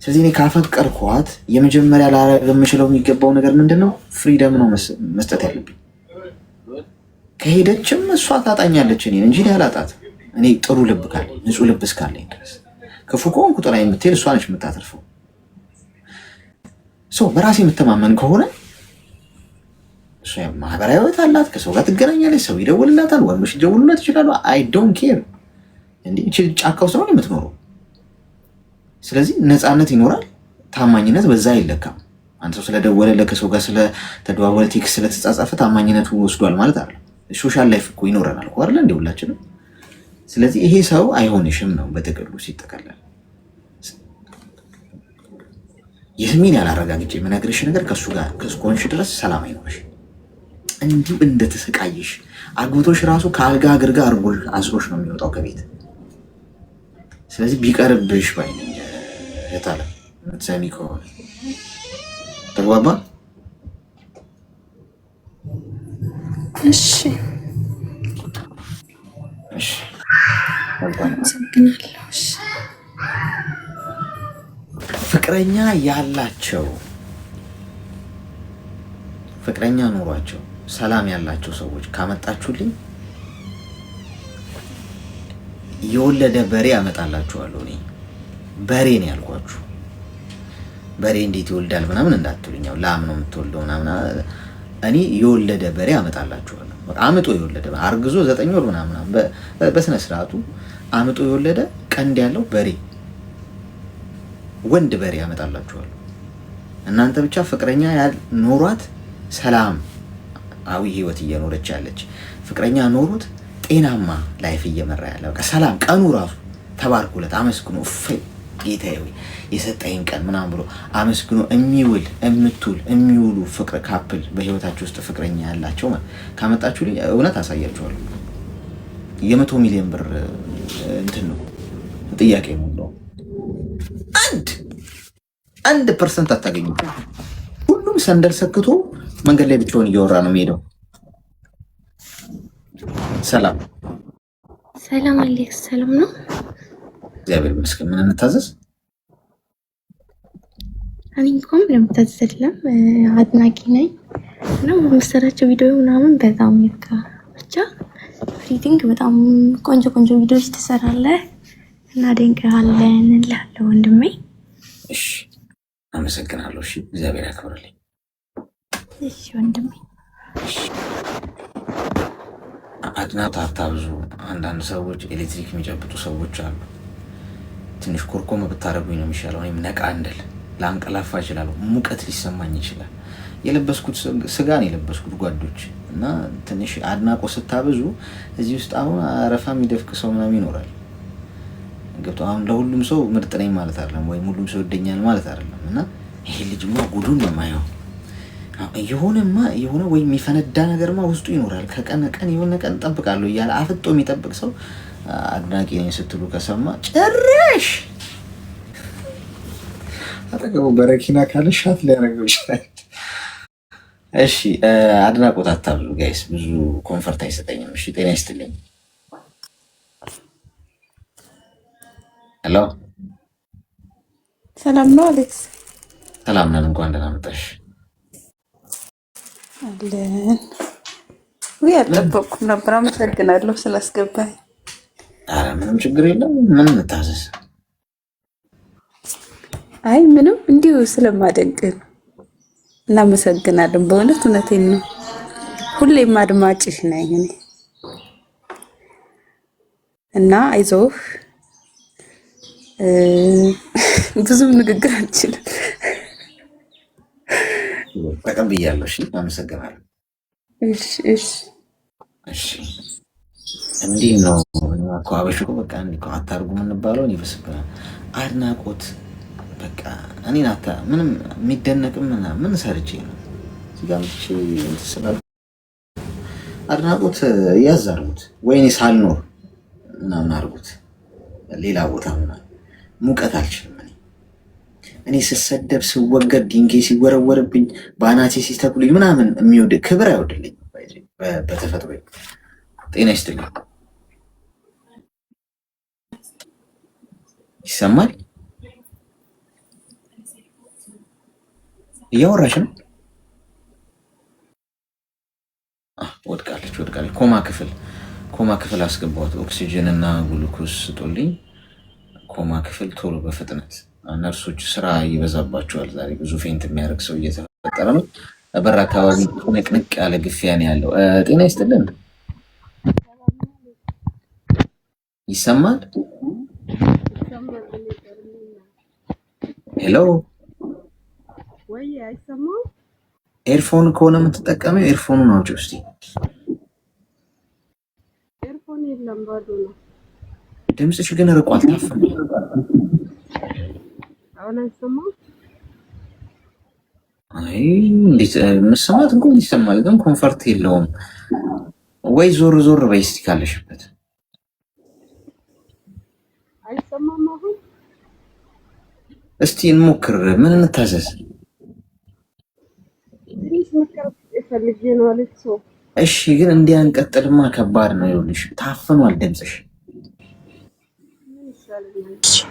ስለዚህ እኔ ካፈቀርኳት የመጀመሪያ ላደርግ የምችለው የሚገባው ነገር ምንድን ነው? ፍሪደም ነው መስጠት ያለብኝ። ከሄደችም እሷ ታጣኛለች እኔን እንጂ ያላጣት። እኔ ጥሩ ልብ ካለኝ ንጹህ ልብ እስካለኝ ድረስ ክፉ ከሆንኩ ጥላኝ የምትሄድ እሷ ነች የምታተርፈው። በራሴ የምተማመን ከሆነ እሷ ማህበራዊ ህይወት አላት፣ ከሰው ጋር ትገናኛለች፣ ሰው ይደውልላታል፣ ወንዶች ይደውሉላት ይችላሉ። አይ ዶንት ኬር። እንዲህ ጫካ ውስጥ ነው የምትኖረው። ስለዚህ ነፃነት ይኖራል። ታማኝነት በዛ አይለካም። አንድ ሰው ስለደወለለ ከሰው ጋር ስለተደዋወለ ቴክስት ስለተጻጻፈ ታማኝነቱ ወስዷል ማለት አይደለም። ሶሻል ላይፍ እኮ ይኖረናል እኮ አይደል እንዴ ሁላችንም። ስለዚህ ይሄ ሰው አይሆንሽም ነው በጥቅሉ ሲጠቀላል። የስሜን ያላረጋግጬ የምነግርሽ ነገር ከሱ ጋር ከስኮንሽ ድረስ ሰላም አይኖርሽ። እንዲሁ እንደተሰቃይሽ አግብቶሽ ራሱ ከአልጋ እግር ጋር አስሮሽ ነው የሚወጣው ከቤት። ስለዚህ ቢቀርብሽ ባይነኝ የታለ ምትሰሚ ከሆነ ተግባባ። እሺ እሺ ፍቅረኛ ያላቸው ፍቅረኛ ኖሯቸው ሰላም ያላቸው ሰዎች ካመጣችሁልኝ የወለደ በሬ አመጣላችኋለሁ። እኔ በሬ ነው ያልኳችሁ። በሬ እንዴት ይወልዳል ምናምን እንዳትሉኝ፣ ላም ነው የምትወልደው ምናምን። እኔ የወለደ በሬ አመጣላችኋለሁ። አምጦ የወለደ አርግዞ 9 ወር ምናምን በስነ ስርዓቱ አምጦ የወለደ ቀንድ ያለው በሬ ወንድ በሬ አመጣላችኋለሁ። እናንተ ብቻ ፍቅረኛ ኖሯት ሰላም አዊ ህይወት እየኖረች ያለች ፍቅረኛ ኖሩት ጤናማ ላይፍ እየመራ ያለ በቃ ሰላም ቀኑ ራሱ ተባርኩለት አመስግኖ እፈይ ጌታዬ የሰጠኝ ቀን ምናምን ብሎ አመስግኖ የሚውሉ ፍቅር ካፕል በህይወታቸው ውስጥ ፍቅረኛ ያላቸው ካመጣችሁ እውነት አሳያችኋለሁ። የ100 ሚሊዮን ብር እንትን ነው ጥያቄ ነው። 1% አታገኙ። ሁሉም ሰንደል ሰክቶ መንገድ ላይ ብቻውን እያወራ ነው የሚሄደው። ሰላም አሌክስ፣ ሰላም ነው? እግዚአብሔር ይመስገን። ምን እንታዘዝ? እኔ እንኳን ለምታዘዝ አይደለም አድናቂ ነኝ እና በምሰራቸው ቪዲዮ ምናምን በጣም ይካ ብቻ ፍሪቲንግ በጣም ቆንጆ ቪዲዮዎች ትሰራለህ እና ደንቀሃለን እላለሁ ወንድሜ። እሺ አመሰግናለሁ። እሺ እግዚአብሔር ያክብርልኝ። እሺ ወንድሜ። አድናቆት አታብዙ። አንዳንድ ሰዎች ኤሌክትሪክ የሚጨብጡ ሰዎች አሉ። ትንሽ ኮርኮም ብታረጉኝ ነው የሚሻለው። እኔም ነቃ እንድል ላንቀላፋ እችላለሁ። ሙቀት ሊሰማኝ ይችላል። የለበስኩት ስጋን የለበስኩት ጓዶች እና ትንሽ አድናቆት ስታብዙ እዚህ ውስጥ አሁን አረፋ የሚደፍቅ ሰው ምናምን ይኖራል። ገብቶ አሁን ለሁሉም ሰው ምርጥ ነኝ ማለት አይደለም፣ ወይም ሁሉም ሰው ይወደኛል ማለት አይደለም። እና ይሄ ልጅማ ጉዱን ነው የማየው። የሆነ ወይ የሚፈነዳ ነገርማ ውስጡ ይኖራል። ከቀን የሆነ ቀን ጠብቃለሁ እያለ አፍጦ የሚጠብቅ ሰው አድናቂ ነኝ ስትሉ ከሰማ ጭራሽ አጠገቡ በረኪና ካለ ሻት ሊያደርገው ይችላል። እሺ አድናቆት አታብዙ ጋይስ፣ ብዙ ኮንፈርት አይሰጠኝም። እሺ ጤና ይስጥልኝ። ሄሎ ሰላም ነው አሌክስ? ሰላም ነን። እንኳን ደህና መጣሽ። አለን ወይ? አልጠበቅኩም ነበር። አመሰግናለሁ ስላስገባኝ። ኧረ ምንም ችግር የለም። ምን እንታዘዝ? አይ ምንም እንዲሁ ስለማደንቅ ነው። እናመሰግናለን። በእውነት እውነቴን ነው። ሁሌም አድማጭሽ ነኝ እኔ እና አይዞህ። ብዙም ንግግር አልችልም። ተቀብያለሁ። እሺ አመሰግናለሁ። እሺ እንዲህ ነው እኮ አበሽ እኮ በቃ እንዲህ እኮ አታርጉ የምንባለው ይበስብናል። አድናቆት በቃ እኔን ምንም የሚደነቅም ምን ሰርቼ ነው እዚህ ጋር ምትሽ እንትስላል። አድናቆት ያዛርጉት ወይኔ ሳልኖር ምናምን አድርጉት ሌላ ቦታ ምናምን ሙቀት አልችልም። እኔ ስሰደብ ስወገድ ድንጋይ ሲወረወርብኝ በአናቴ ሲተኩልኝ ምናምን የሚወድ ክብር አይወድልኝ በተፈጥሮ። ጤና ይስጥልኝ። ይሰማል? እያወራሽ ነው? ወድቃለች። ኮማ ክፍል አስገባሁት። ኦክሲጅን እና ግሉኮስ ስጡልኝ። ኮማ ክፍል ቶሎ በፍጥነት ነርሶች ስራ ይበዛባቸዋል። ዛሬ ብዙ ፌንት የሚያደርግ ሰው እየተፈጠረ ነው። በር አካባቢ ንቅንቅ ያለ ግፊያ ነው ያለው። ጤና ይስጥልን። ይሰማል? ሄሎ ኤርፎን ከሆነ የምትጠቀመው ኤርፎኑን አውጪ እስቲ። ድምፅሽ ግን ርቋል። ታፈነ አይ እንዴት መስማት እንኳን ይሰማል፣ ግን ኮንፈርት የለውም ወይ? ዞር በይ እስቲ ካለሽበት። እስቲ እንሞክር። ምን እንታዘዝ? እሺ ግን እንዲያንቀጥልማ ከባድ ነው። ይኸውልሽ ታፍኗል ድምፅሽ።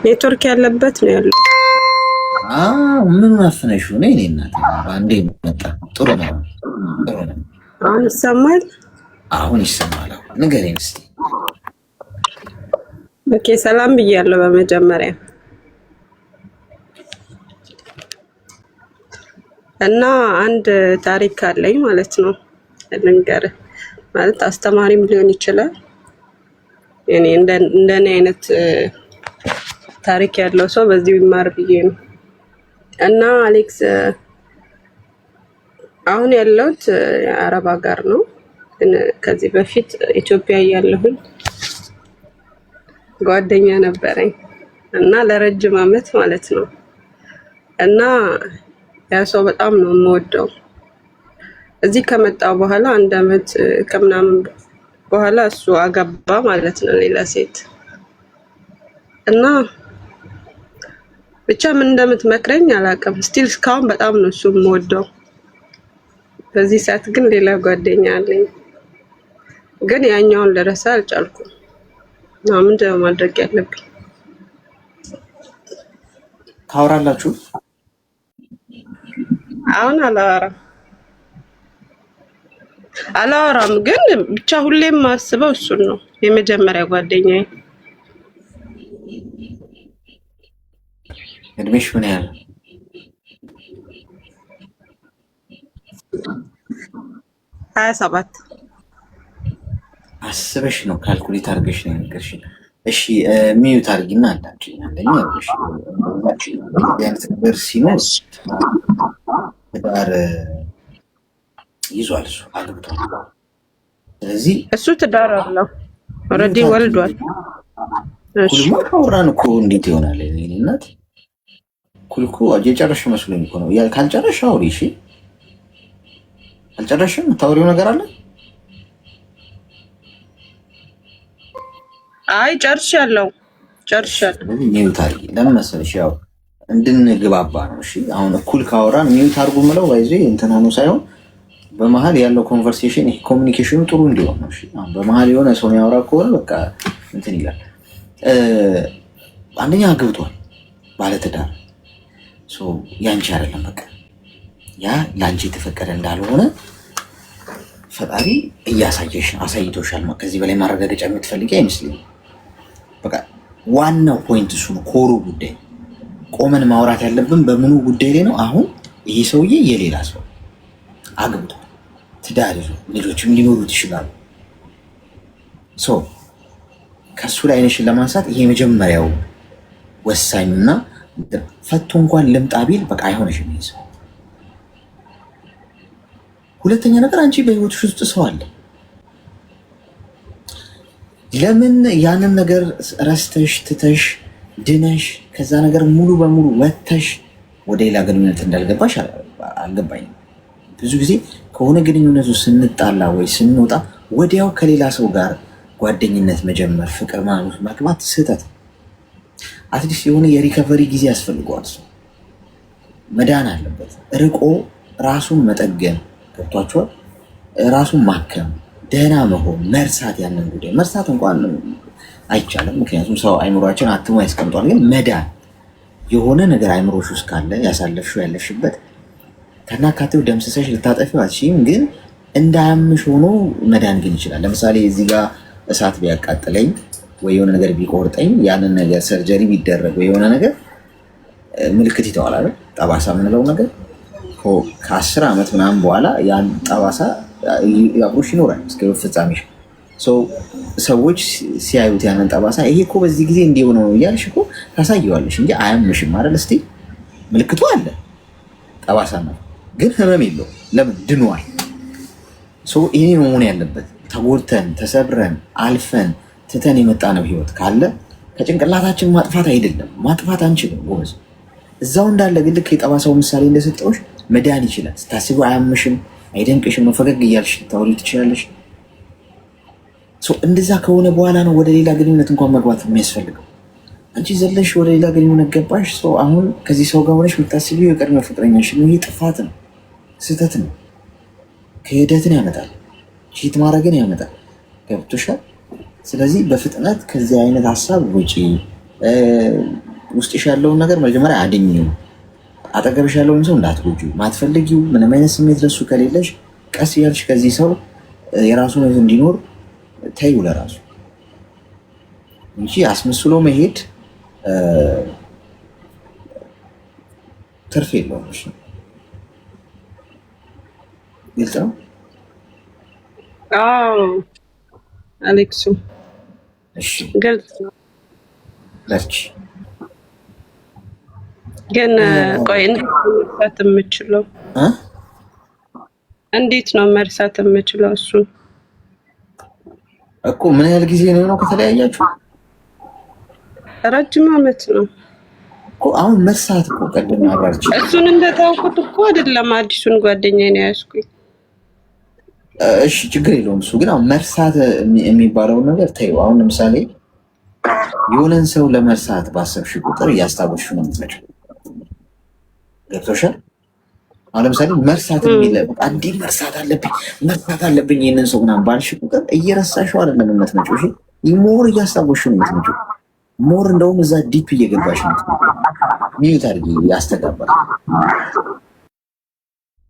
ኔትወርክ ያለበት ነው ያለው። ምን አፍነሽ ነው? እኔ እናት ባንዴ መጣ። ጥሩ ነው። አሁን ይሰማል? አሁን ይሰማል። ንገረኝ እስቲ። ኦኬ ሰላም ብያለሁ በመጀመሪያ እና አንድ ታሪክ አለኝ ማለት ነው። ልንገርህ ማለት አስተማሪም ሊሆን ይችላል። እኔ እንደኔ አይነት ታሪክ ያለው ሰው በዚህ ቢማር ብዬ ነው። እና አሌክስ አሁን ያለሁት አረብ ሀገር ነው። ግን ከዚህ በፊት ኢትዮጵያ እያለሁኝ ጓደኛ ነበረኝ እና ለረጅም ዓመት ማለት ነው። እና ያ ሰው በጣም ነው የምወደው። እዚህ ከመጣው በኋላ 1 ዓመት ከምናምን በኋላ እሱ አገባ ማለት ነው ሌላ ሴት። እና ብቻ ምን እንደምትመክረኝ አላውቅም። ስቲል እስካሁን በጣም ነው እሱ የምወደው። በዚህ ሰዓት ግን ሌላ ጓደኛ አለኝ። ግን ያኛውን ልረሳ አልቻልኩም። ምንድን ነው ማድረግ ያለብኝ? ታወራላችሁ? አሁን አላወራም፣ ግን ብቻ ሁሌም ማስበው እሱን ነው። የመጀመሪያ ጓደኛዬ። እድሜሽ ምን ያህል? 27 አስበሽ ነው ካልኩሌት አድርገሽ ነው የነገርሽኝ። እሺ ሚዩት አድርጊና አዳምጪኝ። አንደኛ ያለሽ አይነት ነገር ሲኖር ትዳር ይዟል፣ እሱ አግብቷል። ስለዚህ እሱ ትዳር አለው ኦልሬዲ ወልዷል። እሺ ኩልማ ካወራን እኮ እንዴት ይሆናል? እኔ እናት ኩልኩ የጨረሽ መስሎኝ እኮ ነው። ካልጨረሽ አውሪ። እሺ አልጨረሽም? ታወሪው ነገር አለ? አይ ጨርሻለሁ። ሚዩት አድርጊ። ለምን መሰለሽ? ያው እንድንግባባ ነው። እሺ አሁን እኩል ካወራን ሚዩት አድርጉ ምለው ባይዜ እንትን ሆኖ ሳይሆን በመሀል ያለው ኮንቨርሴሽን ይሄ ኮሚኒኬሽኑ ጥሩ እንዲሆን ነው። እሺ አሁን በመሀል የሆነ ሰው የሚያወራ ከሆነ በቃ እንትን ይላል። አንደኛ አግብቷል፣ ባለትዳር ያንቺ አይደለም። በቃ ያ ለአንቺ የተፈቀደ እንዳልሆነ ፈጣሪ አሳይቶሻል። ከዚህ በላይ ማረጋገጫ የምትፈልጊ አይመስለኝም። በቃ ዋናው ፖይንት እሱ ነው። ኮሩ ጉዳይ ቆመን ማውራት ያለብን በምኑ ጉዳይ ላይ ነው? አሁን ይሄ ሰውዬ የሌላ ሰው አግብቷል፣ ትዳር ይዞ ልጆችም ሊኖሩት ይችላሉ። ከሱ ላይ አይነሽን ለማንሳት ይሄ መጀመሪያው ወሳኙና ፈቶ እንኳን ልምጣ ቢል በቃ አይሆንሽም ይሄ ሰው። ሁለተኛ ነገር አንቺ በህይወትሽ ውስጥ ሰው አለ። ለምን ያንን ነገር ረስተሽ ትተሽ ድነሽ ከዛ ነገር ሙሉ በሙሉ ወጥተሽ ወደ ሌላ ግንኙነት እንዳልገባሽ አልገባኝም። ብዙ ጊዜ ከሆነ ግንኙነቱ ስንጣላ ወይ ስንወጣ ወዲያው ከሌላ ሰው ጋር ጓደኝነት መጀመር፣ ፍቅር ማለት መግባት ስህተት። አትሊስት የሆነ የሪከቨሪ ጊዜ ያስፈልገዋል። ሰው መዳን አለበት። ርቆ ራሱን መጠገን፣ ገብቷቸዋል። ራሱን ማከም፣ ደህና መሆን፣ መርሳት። ያንን ጉዳይ መርሳት እንኳን አይቻልም፣ ምክንያቱም ሰው አይምሯችን አትሞ ያስቀምጧል። ግን መዳን የሆነ ነገር አይምሮሽ ውስጥ ካለ ያሳለፍሽው ያለፍሽበት ከናካቴው ደምስሰሽ ልታጠፊው አትችይም። ግን እንዳያምሽ ሆኖ መዳን ግን ይችላል። ለምሳሌ እዚህ ጋር እሳት ቢያቃጥለኝ ወይ የሆነ ነገር ቢቆርጠኝ ያንን ነገር ሰርጀሪ ቢደረግ ወይ የሆነ ነገር ምልክት ይተዋል አይደል? ጠባሳ የምንለው ነገር ከ10 ዓመት ምናምን በኋላ ያን ጠባሳ አብሮሽ ይኖራል እስከ ፍጻሜሽ። ሰዎች ሲያዩት ያንን ጠባሳ ይሄ እኮ በዚህ ጊዜ እንዲሆነ ነው እያልሽ እኮ ታሳየዋለሽ እንጂ አያምሽም አይደል? እስቲ ምልክቱ አለ፣ ጠባሳ ነው ግን ህመም የለው። ለምን? ድኗል። ይሄ ነው መሆን ያለበት። ተጎድተን ተሰብረን አልፈን ትተን የመጣ ነው ህይወት ካለ ከጭንቅላታችን ማጥፋት አይደለም፣ ማጥፋት አንችልም ጎበዝ። እዛው እንዳለ ግን ልክ የጠባሳው ምሳሌ እንደሰጠሁሽ መዳን ይችላል። ስታስቡ አያምሽም፣ አይደንቅሽም፣ ፈገግ እያልሽ ታወሪ ትችላለሽ። እንደዛ ከሆነ በኋላ ነው ወደ ሌላ ግንኙነት እንኳን መግባት የሚያስፈልገው። አንቺ ዘለሽ ወደ ሌላ ግንኙነት ገባሽ። አሁን ከዚህ ሰው ጋር ሆነሽ የምታስቢው የቀድሞ ፍቅረኛሽ ነው። ይሄ ጥፋት ነው፣ ስህተት ነው፣ ክህደትን ያመጣል፣ ቺት ማድረግን ያመጣል። ገብቶሻል? ስለዚህ በፍጥነት ከዚህ አይነት ሀሳብ ውጪ። ውስጥሽ ያለውን ነገር መጀመሪያ አድኝው። አጠገብሽ ያለውን ሰው እንዳትጎጁ። ማትፈልጊው ምንም አይነት ስሜት ለሱ ከሌለሽ ቀስ እያልሽ ከዚህ ሰው የራሱን እንዲኖር ተይው ለራሱ። እንጂ አስመስሎ መሄድ ትርፍ የለውም። እሺ ግልጽ ነው። አዎ አሌክሱ እሺ ግልጽ ነው። ለርቺ ግን ቆይ እንዴት ነው መርሳት የምችለው? እንዴት ነው መርሳት የምችለው? እሱ እኮ ምን ያህል ጊዜ ነው ከተለያያችሁ? ረጅም ዓመት ነው እኮ። አሁን መርሳት እኮ ቀድም አባርች እሱን እንደታውቁት እኮ አይደለም አዲሱን ጓደኛዬ ነው ያዝኩኝ። እሺ ችግር የለውም። እሱ ግን አሁን መርሳት የሚባለውን ነገር ተይው። አሁን ለምሳሌ የሆነን ሰው ለመርሳት ባሰብሽ ቁጥር እያስታወስሽ ነው የምትመጪው። ገብቶሻል? አሁን ለምሳሌ መርሳት የሚል አንዴ መርሳት አለብኝ ይህንን ሰው ምናምን ባልሽ ቁጥር እየረሳሽው አይደለም የምትመጪው። እሺ ሞር እያስታወስሽ ነው የምትመጪው። ሞር እንደውም እዛ ዲፕ እየገባሽ ነው። ሚዩት አድርጊ፣ ያስተጋባል።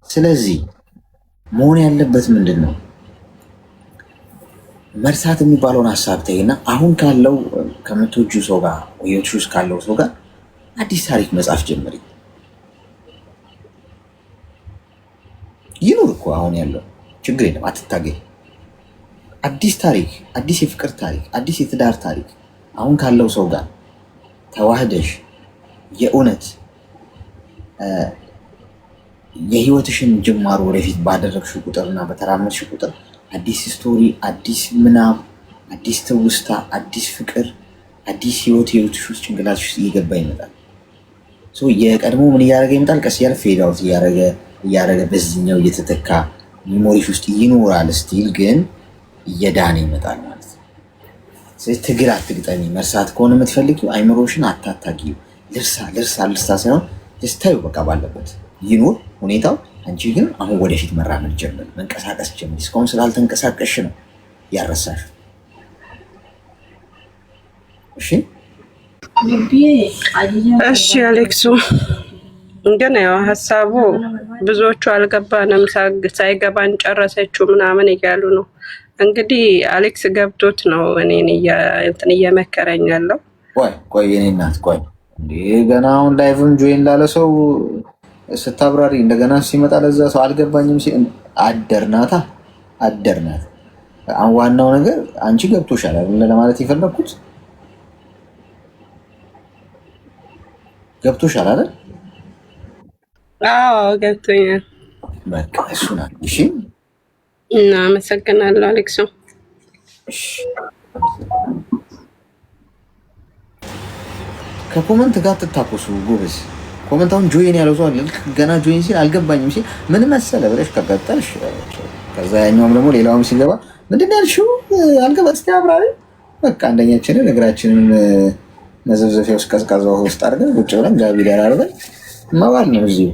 ስለዚህ መሆን ያለበት ምንድን ነው? መርሳት የሚባለውን ሀሳብ ተይና አሁን ካለው ከምትወጂው ሰው ጋር ወይዎች ውስጥ ካለው ሰው ጋር አዲስ ታሪክ መጻፍ ጀምሪ። ይኑር እኮ አሁን ያለው ችግር የለም፣ አትታገኝ። አዲስ ታሪክ፣ አዲስ የፍቅር ታሪክ፣ አዲስ የትዳር ታሪክ አሁን ካለው ሰው ጋር ተዋህደሽ የእውነት የህይወትሽን ጅማሮ ወደፊት ባደረግሽ ቁጥር እና በተራመድሽ ቁጥር አዲስ ስቶሪ፣ አዲስ ምናብ፣ አዲስ ትውስታ፣ አዲስ ፍቅር፣ አዲስ ህይወትሽ ውስጥ ጭንቅላትሽ ውስጥ እየገባ ይመጣል። የቀድሞ ምን እያደረገ ይመጣል? ቀስ እያለ ፌድ አውት እያደረገ በዚህኛው እየተተካ ሜሞሪሽ ውስጥ ይኖራል። ስቲል ግን እየዳነ ይመጣል ማለት ነው። ስለዚህ ትግል አትግጠሚ። መርሳት ከሆነ የምትፈልጊው አይምሮሽን አታታጊው። ልርሳ ሳይሆን ስታዩ በቃ ባለበት ይኑር ሁኔታው። አንቺ ግን አሁን ወደፊት መራመድ ጀምር፣ መንቀሳቀስ ጀምር። እስካሁን ስላልተንቀሳቀስሽ ነው ያረሳሽ። እሺ አሌክሱ፣ ግን ያው ሀሳቡ ብዙዎቹ አልገባንም። ሳይገባን ጨረሰችው ምናምን እያሉ ነው። እንግዲህ አሌክስ ገብቶት ነው እኔን እንትን እየመከረኝ ያለው። ቆይ የኔ እናት ቆይ እንዴ፣ ገና አሁን ላይቭም ጆይን ላለ ሰው ስታብራሪ እንደገና ሲመጣ ለዛ ሰው አልገባኝም አደርናት። አሁን ዋናው ነገር አንቺ ገብቶሻል አይደል? ለማለት የፈለኩት ገብቶሻል አይደል? አዎ ገብቶኛል። በቃ እሱ ናት። እሺ እናመሰግናለሁ አሌክሶ። ከኮመንት ጋር ትታኮሱ ጎበዝ። ኮመንት አሁን ጆይን ያለው ሰው አለ። ገና ጆይን ሲል አልገባኝም ሲል ምን መሰለ ብለሽ ከቀጠልሽ፣ ከዛ ያኛውም ደግሞ ሌላውም ሲገባ ምንድን ነው ያልሽው አልገባ እስቲ አብራሪ። በቃ አንደኛችንን እግራችንን መዘብዘፊያ ውስጥ ቀዝቃዛ ውስጥ አድርገን ቁጭ ብለን ጋቢ ላይ አድርገን መዋል ነው እዚሁ